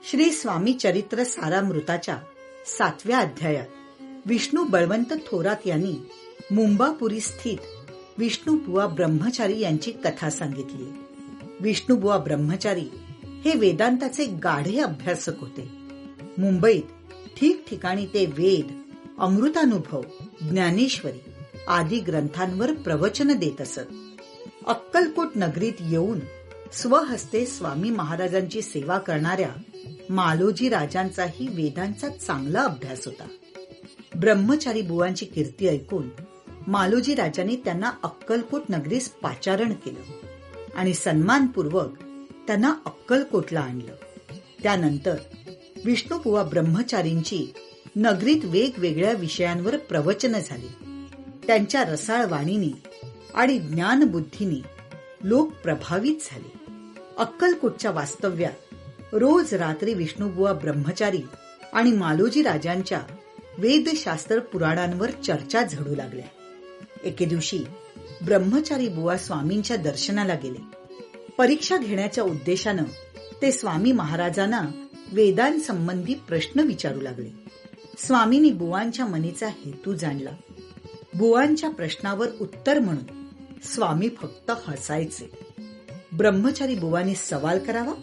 श्री स्वामी चरित्र सारामृताच्या 7व्या अध्यायात विष्णू बळवंत थोरात यांनी मुंबापुरी स्थित विष्णुबुवा ब्रह्मचारी यांची कथा सांगितली. विष्णुबुवा ब्रह्मचारी हे वेदांताचे गाढे अभ्यासक होते. मुंबईत ठिकठिकाणी ते वेद, अमृतानुभव, ज्ञानेश्वरी आदी ग्रंथांवर प्रवचन देत असत. अक्कलकोट नगरीत येऊन स्वहस्ते स्वामी महाराजांची सेवा करणाऱ्या मालोजी राजांचाही वेदांचा चांगला अभ्यास होता. ब्रह्मचारी बुवांची कीर्ती ऐकून मालोजी राजांनी त्यांना अक्कलकोट नगरीस पाचारण केलं आणि सन्मानपूर्वक त्यांना अक्कलकोटला आणलं. त्यानंतर विष्णुबुवा ब्रह्मचारींची नगरीत वेगवेगळ्या विषयांवर प्रवचन झाली. त्यांच्या रसाळ वाणीने आणि ज्ञानबुद्धीने लोक प्रभावित झाले. अक्कलकोटच्या वास्तव्यात रोज रात्री विष्णुबुवा ब्रह्मचारी आणि मालोजी राजांच्या वेदशास्त्र पुराणांवर चर्चा झडू लागल्या. एके दिवशी ब्रह्मचारी बुवा स्वामींच्या दर्शनाला गेले. परीक्षा घेण्याच्या उद्देशानं ते स्वामी महाराजांना वेदांसंबंधी प्रश्न विचारू लागले. स्वामींनी बुवांच्या मनीचा हेतू जाणला. बुवांच्या प्रश्नावर उत्तर म्हणून स्वामी फक्त हसायचे. ब्रह्मचारी बुवांनी सवाल करावा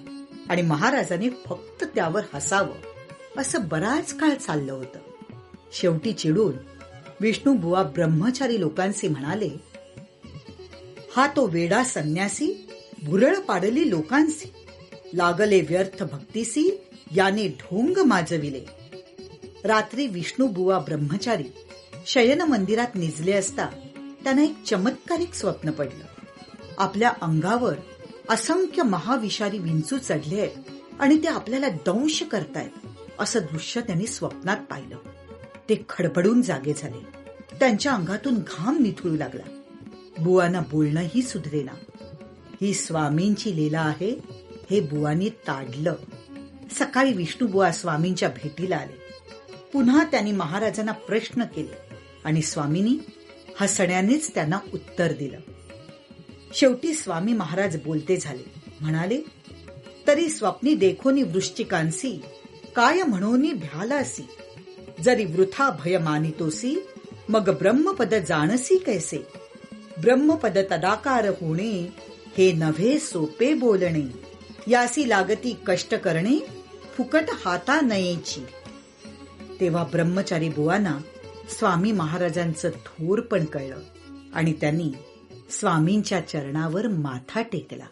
आणि महाराजांनी फक्त त्यावर हसावं असं बराच काळ चाललं होतं. शेवटी चिडून विष्णुबुवा ब्रह्मचारी लोकांशी म्हणाले, हा तो वेडा संन्यासी भुरळ पाडली लोकांसी, लागले व्यर्थ भक्तीसी याने ढोंग माजविले. रात्री विष्णुबुवा ब्रह्मचारी शयन मंदिरात निजले असता त्यांना एक चमत्कारिक स्वप्न पडलं. आपल्या अंगावर असंख्य महाविषारी विंचू चढले आणि ते आपल्याला दंश करतायत असं दृश्य त्यांनी स्वप्नात पाहिलं. ते खडबडून जागे झाले. त्यांच्या अंगातून घाम निथळू लागला. बुवांना बोलणंही सुधरेना. ही स्वामींची लीला आहे हे बुवांनी ताडलं. सकाळी विष्णुबुवा स्वामींच्या भेटीला आले. पुन्हा त्यांनी महाराजांना प्रश्न केले आणि स्वामींनी हसण्यानेच त्यांना उत्तर दिलं. शेवटी स्वामी महाराज बोलते झाले. म्हणाले, तरी स्वप्नी देखोनी वृश्चिकांसी काय म्हणोनी भ्यालासी, जरी वृथा भय मानितोसी मग ब्रह्मपद जाणसी कैसे. ब्रह्मपद तदाकार होणे हे नव्हे सोपे बोलणे, यासी लागती कष्ट करणे फुकट हाता नयेची. तेव्हा ब्रह्मचारी बुवांना स्वामी महाराजांचं थोर पण कळलं आणि त्यांनी स्वामींच्या चरणावर माथा टेकला.